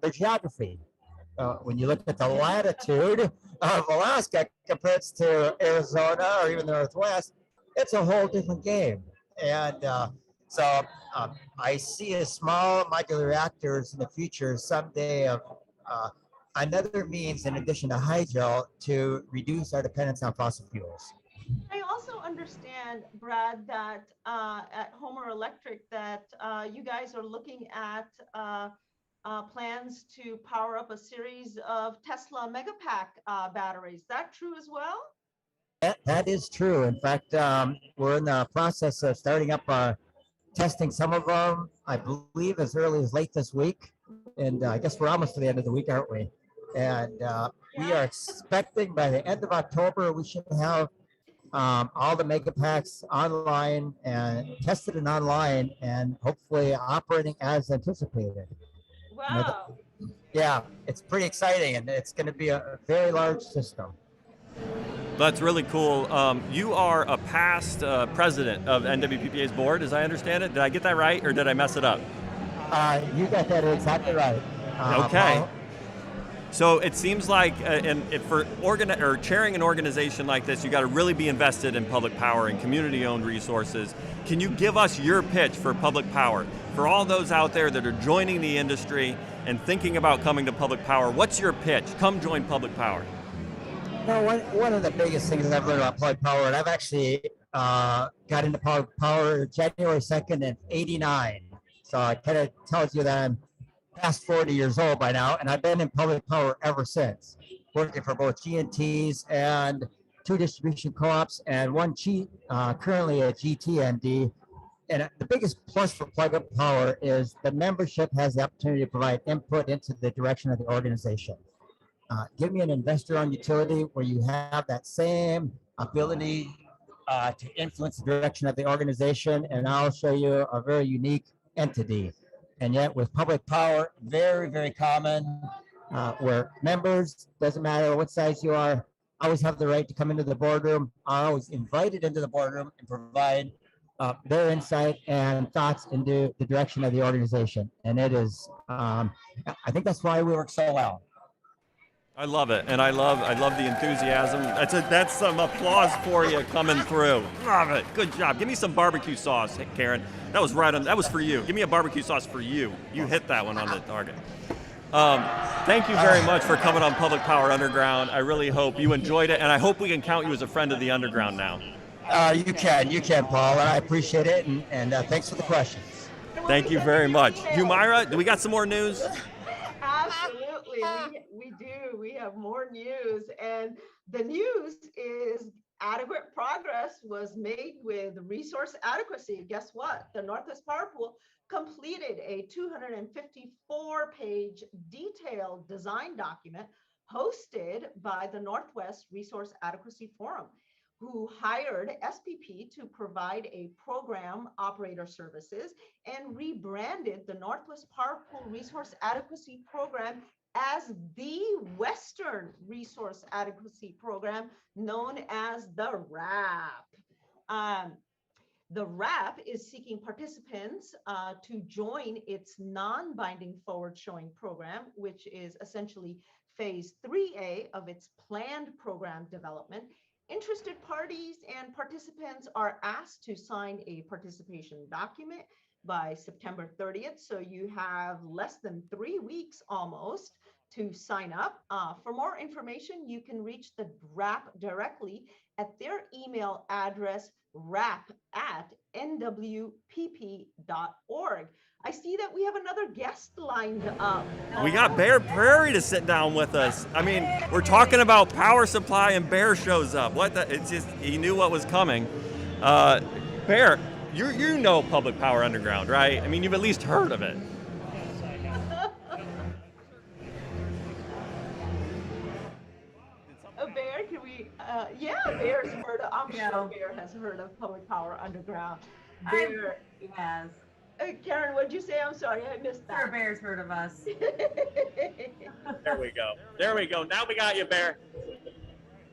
their geography. When you look at the latitude of Alaska compared to Arizona or even the Northwest, it's a whole different game. And so I see a small modular reactors in the future someday of another means in addition to hydro to reduce our dependence on fossil fuels. I also understand, Brad, that at Homer Electric that you guys are looking at plans to power up a series of Tesla Megapack batteries. Is that true as well? That is true. In fact, we're in the process of starting up testing some of them, I believe as early as late this week. And I guess we're almost to the end of the week, aren't we? And we are expecting by the end of October, we should have all the Megapacks online and tested and online and hopefully operating as anticipated. Wow. Yeah, it's pretty exciting, and it's going to be a very large system. That's really cool. You are a past president of NWPPA's board, as I understand it. Did I get that right, or did I mess it up? You got that exactly right. Okay. So it seems like, for chairing an organization like this, you got to really be invested in public power and community-owned resources. Can you give us your pitch for public power? For all those out there that are joining the industry and thinking about coming to public power, what's your pitch? Come join public power. One of the biggest things I've learned about public power, and I've actually got into public power January 2nd in '89. So it kind of tells you that I'm past 40 years old by now, and I've been in public power ever since, working for both G&Ts and 2 distribution co-ops and 1 currently a GTND. And the biggest plus for public power is the membership has the opportunity to provide input into the direction of the organization. Give me an investor-owned utility where you have that same ability to influence the direction of the organization, and I'll show you a very unique entity. And yet with public power, very, very common, where members, doesn't matter what size you are, always have the right to come into the boardroom, are always invited into the boardroom and provide their insight and thoughts into the direction of the organization. And it is, I think that's why we work so well. I love it, and I love the enthusiasm. That's some applause for you coming through. Love it. Good job. Give me some barbecue sauce, Karen. That was right on. That was for you. Give me a barbecue sauce for you. You hit that one on the target. Thank you very much for coming on Public Power Underground. I really hope you enjoyed it, and I hope we can count you as a friend of the Underground now. You can, Paul, and I appreciate it, and thanks for the questions. Thank you very much. Humaira, do we got some more news? Absolutely, we do. We have more news, and the news is adequate progress was made with resource adequacy. Guess what? The Northwest Power Pool completed a 254-page detailed design document hosted by the Northwest Resource Adequacy Forum, who hired SPP to provide a program operator services and rebranded the Northwest Power Pool Resource Adequacy Program as the Western Resource Adequacy Program, known as the RAP. The RAP is seeking participants to join its non-binding forward showing program, which is essentially phase 3A of its planned program development. Interested parties and participants are asked to sign a participation document by September 30th. So you have less than 3 weeks almost to sign up. For more information, you can reach the RAP directly at their email address, rap@nwpp.org. I see that we have another guest lined up. We got Prairie to sit down with us. I mean, we're talking about power supply and Bear shows up. It's just, he knew what was coming. Bear, you know Public Power Underground, right? I mean, you've at least heard of it. Bear, can we, yeah, Bear's heard of, I'm sure Bear has heard of Public Power Underground. Bear has. Karen, what'd you say? I'm sorry, I missed that. Sure, Bear's heard of us. There we go. There we go. Now we got you, Bear.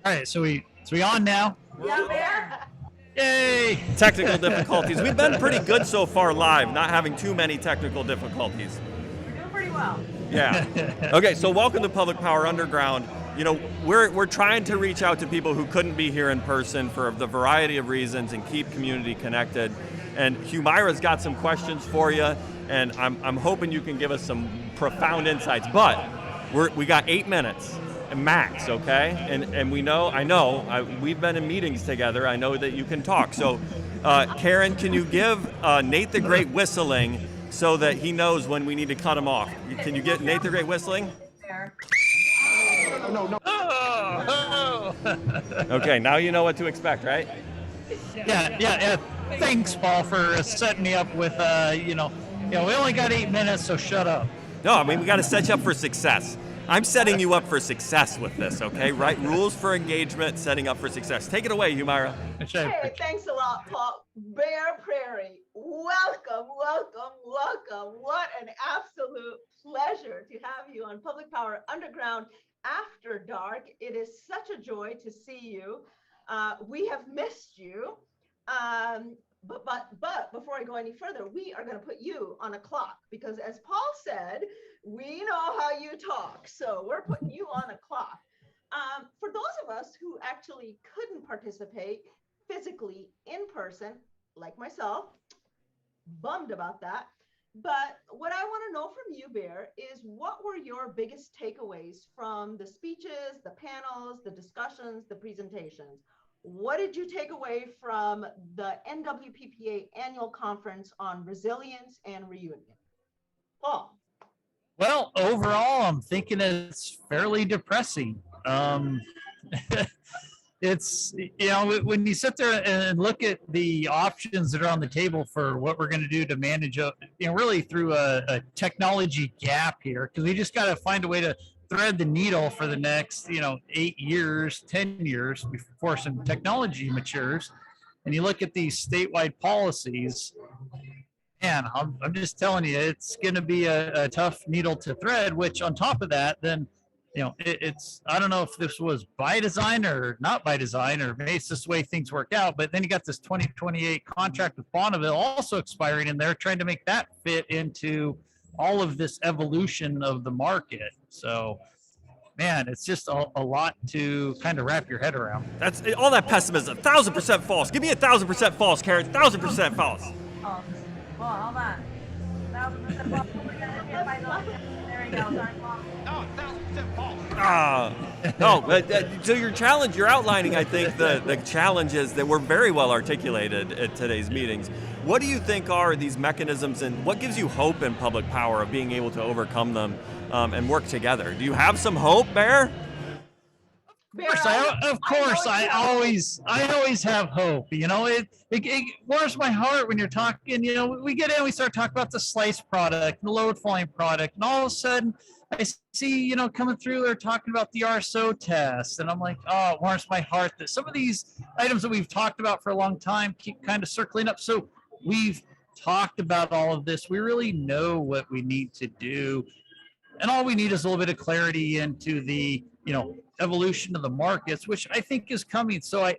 All right, so we on now? Yeah, Bear. Yay! Technical difficulties. We've been pretty good so far live, not having too many technical difficulties. We're doing pretty well. Yeah. Okay, so welcome to Public Power Underground. You know, we're trying to reach out to people who couldn't be here in person for the variety of reasons and keep community connected. And Humaira's got some questions for you, and I'm hoping you can give us some profound insights. But we got 8 minutes max, okay? And we've been in meetings together. I know that you can talk. So, Karen, can you give Nate the Great whistling so that he knows when we need to cut him off? Can you get Nate the Great whistling? Bear. No. Okay, now you know what to expect, right? Yeah. Thanks, Paul, for setting me up with, we only got 8 minutes, so shut up. No, I mean, we got to set you up for success. I'm setting you up for success with this, okay? Right? Rules for engagement, setting up for success. Take it away, Humaira. Hey, thanks a lot, Paul. Bear Prairie, welcome. What an absolute pleasure to have you on Public Power Underground After Dark. It is such a joy to see you. We have missed you. But before I go any further, we are going to put you on a clock because, as Paul said, we know how you talk. So we're putting you on a clock. For those of us who actually couldn't participate physically in person, like myself, bummed about that. But what I want to know from you, Bear, is what were your biggest takeaways from the speeches, the panels, the discussions, the presentations? What did you take away from the NWPPA Annual Conference on Resilience and Reunion? Paul. Well, overall, I'm thinking it's fairly depressing. It's, you know, when you sit there and look at the options that are on the table for what we're going to do to manage, really through a technology gap here, because we just got to find a way to thread the needle for the next, 8 years, 10 years before some technology matures. And you look at these statewide policies, man, I'm just telling you, it's going to be a tough needle to thread, which on top of that, then, it's, I don't know if this was by design or not by design, or maybe it's just the way things work out, but then you got this 2028 contract with Bonneville also expiring, and they're trying to make that fit into all of this evolution of the market. So, man, it's just a lot to kind of wrap your head around. That's all that pessimism. 1,000% false. Give me 1,000% false, Karen. 1,000% false. Oh, well, hold on. 1,000% false. We're gonna hit by the- There we go. Sorry, Paul. Oh, 1,000% false. No, but so your challenge, you're outlining, I think, the challenges that were very well articulated at today's meetings. What do you think are these mechanisms, and what gives you hope in public power of being able to overcome them and work together? Do you have some hope, Bear? Bear, Of course, I always have hope. It warms my heart when you're talking. We get in, we start talking about the slice product, the load volume product, and all of a sudden, I see, coming through, they're talking about the RSO test, and I'm like, oh, it warms my heart that some of these items that we've talked about for a long time keep kind of circling up. So we've talked about all of this. We really know what we need to do, and all we need is a little bit of clarity into the, evolution of the markets, which I think is coming. So I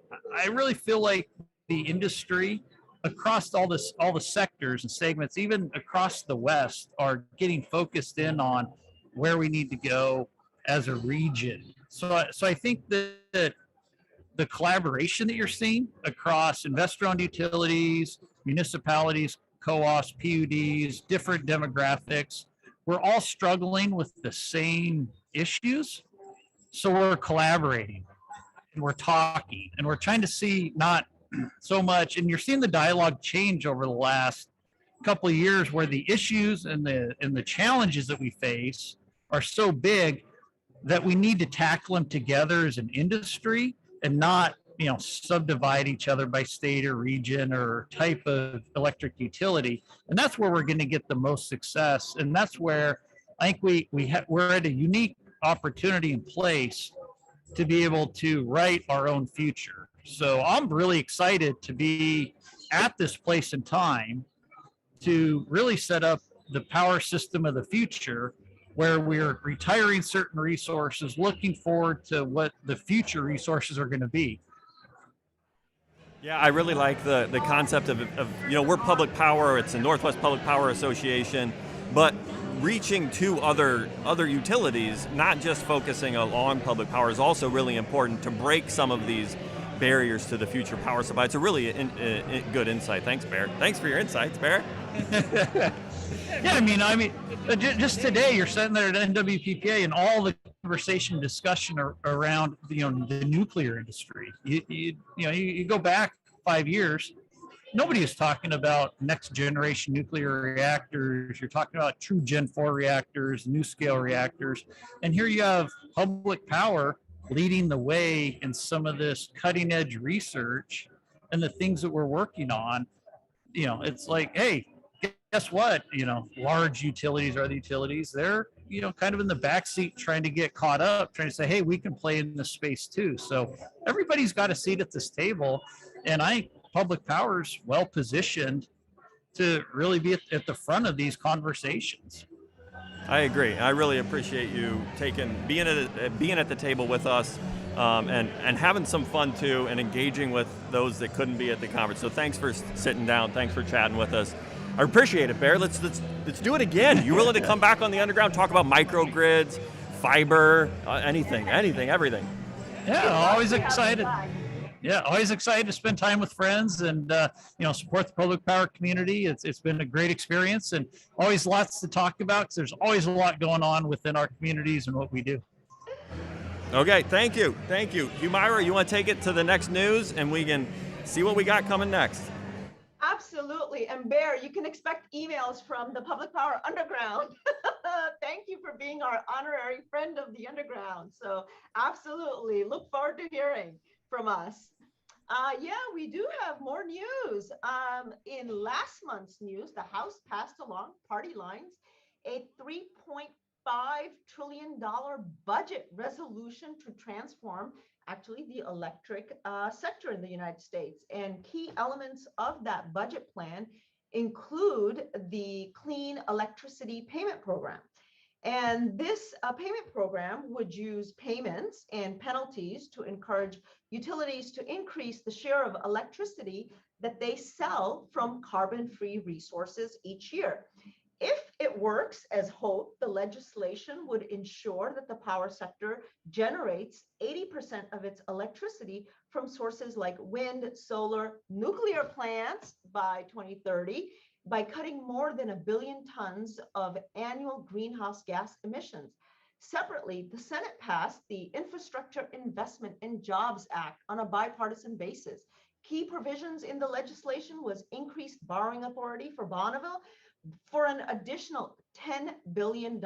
really feel like the industry across all the sectors and segments, even across the West, are getting focused in on where we need to go as a region. So I think that the collaboration that you're seeing across investor-owned utilities, municipalities, co-ops, PUDs, different demographics, we're all struggling with the same issues. So we're collaborating and we're talking and we're trying to see not so much, and you're seeing the dialogue change over the last couple of years where the issues and the challenges that we face are so big that we need to tackle them together as an industry and not, subdivide each other by state or region or type of electric utility. And that's where we're going to get the most success. And that's where I think we're at a unique opportunity in place to be able to write our own future. So I'm really excited to be at this place in time to really set up the power system of the future, where we're retiring certain resources, looking forward to what the future resources are going to be. Yeah, I really like the concept of we're public power. It's the Northwest Public Power Association, but reaching to other utilities, not just focusing on public power, is also really important to break some of these barriers to the future power supply. It's a really good insight. Thanks, Bear. Thanks for your insights, Bear. Yeah, I mean, just today you're sitting there at NWPPA and all the conversation, discussion around the nuclear industry. You go back 5 years, nobody is talking about next generation nuclear reactors. You're talking about true Gen 4 reactors, new scale reactors, and here you have public power leading the way in some of this cutting edge research and the things that we're working on. It's like, hey, guess what? Large utilities are the utilities. They're, kind of in the backseat trying to get caught up, trying to say, hey, we can play in this space too. So everybody's got a seat at this table. And I think public power is well positioned to really be at the front of these conversations. I agree. I really appreciate you being at the table with us. and having some fun too, and engaging with those that couldn't be at the conference. So thanks for sitting down. Thanks for chatting with us. I appreciate it, Bear. Let's do it again. You willing to come back on the underground, talk about microgrids, fiber, anything, everything? Yeah, always excited. Yeah, always excited to spend time with friends and support the public power community. It's been a great experience, and always lots to talk about because there's always a lot going on within our communities and what we do. Okay, thank you. Humaira, you want to take it to the next news, and we can see what we got coming next? Absolutely. And Bear, you can expect emails from the Public Power Underground. Thank you for being our honorary friend of the Underground. So absolutely, look forward to hearing from us. Yeah, we do have more news. In last month's news, the House passed along party lines a $3.5 trillion budget resolution to transform actually the electric sector in the United States. And key elements of that budget plan include the Clean Electricity Payment Program. And this payment program would use payments and penalties to encourage utilities to increase the share of electricity that they sell from carbon-free resources each year. If it works as hoped, the legislation would ensure that the power sector generates 80% of its electricity from sources like wind, solar, nuclear plants by 2030, by cutting more than 1 billion tons of annual greenhouse gas emissions. Separately, the Senate passed the Infrastructure Investment and Jobs Act on a bipartisan basis. Key provisions in the legislation was increased borrowing authority for Bonneville for an additional $10 billion.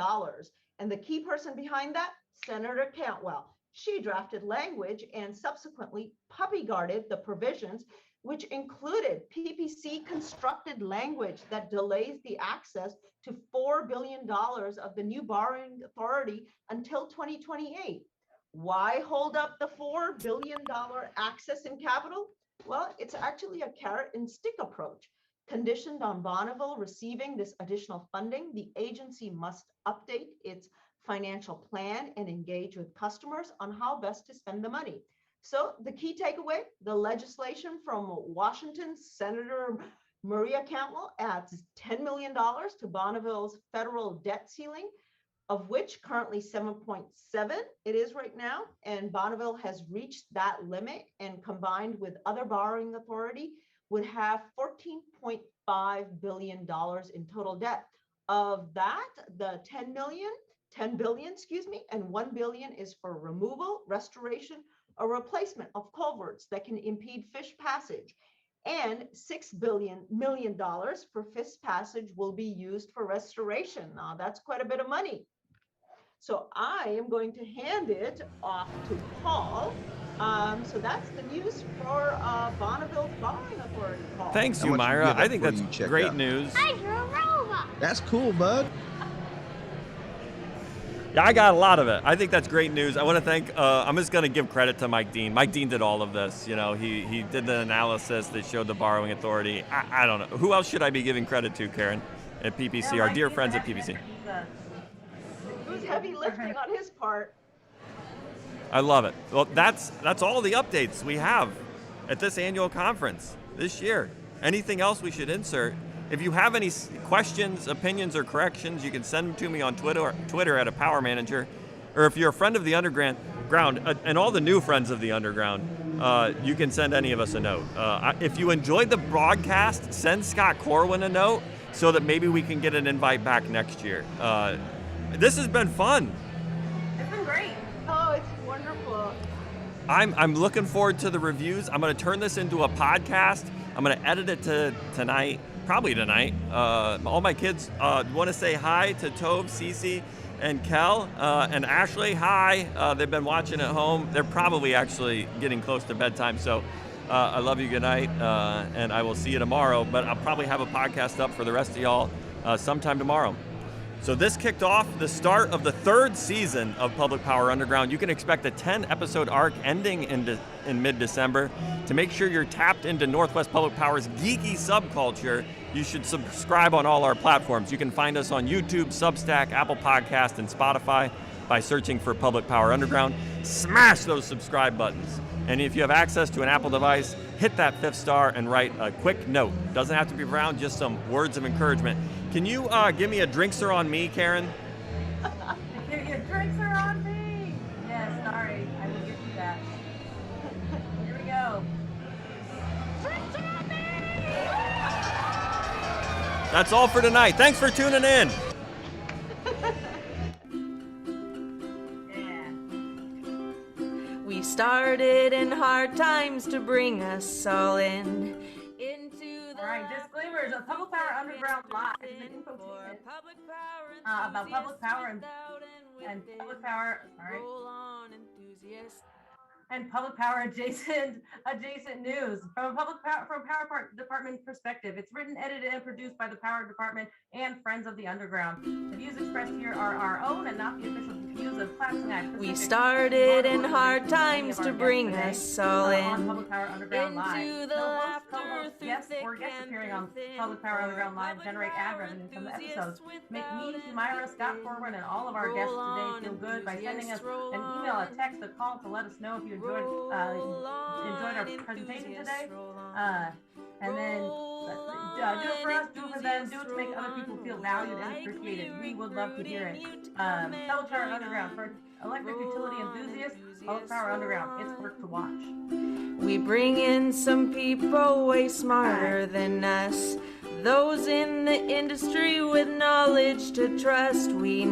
And the key person behind that, Senator Cantwell. She drafted language and subsequently puppy guarded the provisions, which included PPC constructed language that delays the access to $4 billion of the new borrowing authority until 2028. Why hold up the $4 billion access in capital? Well, it's actually a carrot and stick approach. Conditioned on Bonneville receiving this additional funding, the agency must update its financial plan and engage with customers on how best to spend the money. So the key takeaway, the legislation from Washington, Senator Maria Cantwell adds $10 million to Bonneville's federal debt ceiling, of which currently 7.7 it is right now. And Bonneville has reached that limit, and combined with other borrowing authority would have $14.5 billion in total debt. Of that, the 10 billion, and 1 billion is for removal, restoration, or replacement of culverts that can impede fish passage. And $6 million for fish passage will be used for restoration. Now that's quite a bit of money. So I am going to hand it off to Paul. So that's the news for Bonneville's borrowing authority, Paul. Thanks, How much you Humaira. give I up think before that's you check great out? news. I drew a robot. That's cool, bud. Yeah, I got a lot of it. I think that's great news. I want to thank, I'm just going to give credit to Mike Dean. Mike Dean did all of this. You know, he did the analysis that showed the borrowing authority. I don't know. Who else should I be giving credit to, Karen, at PPC, our dear friends at PPC? It was heavy lifting on his part. I love it. Well, that's all the updates we have at this annual conference this year. Anything else we should insert? If you have any questions, opinions, or corrections, you can send them to me on Twitter at a Power Manager. Or if you're a friend of the Underground, and all the new friends of the Underground, you can send any of us a note. If you enjoyed the broadcast, send Scott Corwin a note so that maybe we can get an invite back next year. This has been fun. It's been great. Oh, it's wonderful. I'm looking forward to the reviews. I'm going to turn this into a podcast. I'm going to edit it tonight, probably tonight. All my kids want to say hi to Tove, Cece, and Kel, and Ashley. Hi. They've been watching at home. They're probably actually getting close to bedtime. So I love you. Good night, and I will see you tomorrow. But I'll probably have a podcast up for the rest of y'all sometime tomorrow. So this kicked off the start of the third season of Public Power Underground. You can expect a 10-episode arc ending in mid-December. To make sure you're tapped into Northwest Public Power's geeky subculture, you should subscribe on all our platforms. You can find us on YouTube, Substack, Apple Podcast, and Spotify. by searching for Public Power Underground. Smash those subscribe buttons. And if you have access to an Apple device, hit that 5th star and write a quick note. Doesn't have to be profound, just some words of encouragement. Can you give me a drinks are on me, Karen? Your drinks are on me. Yes, sorry, I will give you that. Here we go. Drinks are on me. That's all for tonight. Thanks for tuning in. We started in hard times to bring us all in. Into the All right, disclaimers. Public Power Underground Live is an infotainment about public power and public power. Sorry. And public power adjacent news from a power department perspective. It's written, edited, and produced by the power department and Friends of the Underground. The views expressed here are our own and not the official views of Claxon Act. We started in hard times to bring us all in. Public Power Underground Live. Into the No host, laughter co-host, through guests, thick or guests and appearing on thin Public Power Underground Live for generate ad revenue from the episodes. Make me, enthusiasts Humaira, Scott, Corwin, and all of our guests today feel good by sending us an email, a text, a call to let us know if you enjoyed our presentation today. And then do it for us, do it for them, do it to make other people feel valued and appreciated. We would love to hear it. Public Power Underground for electric utility enthusiasts. Public Power Underground, it's worth to watch. We bring in some people way smarter than us. Those in the industry with knowledge to trust. We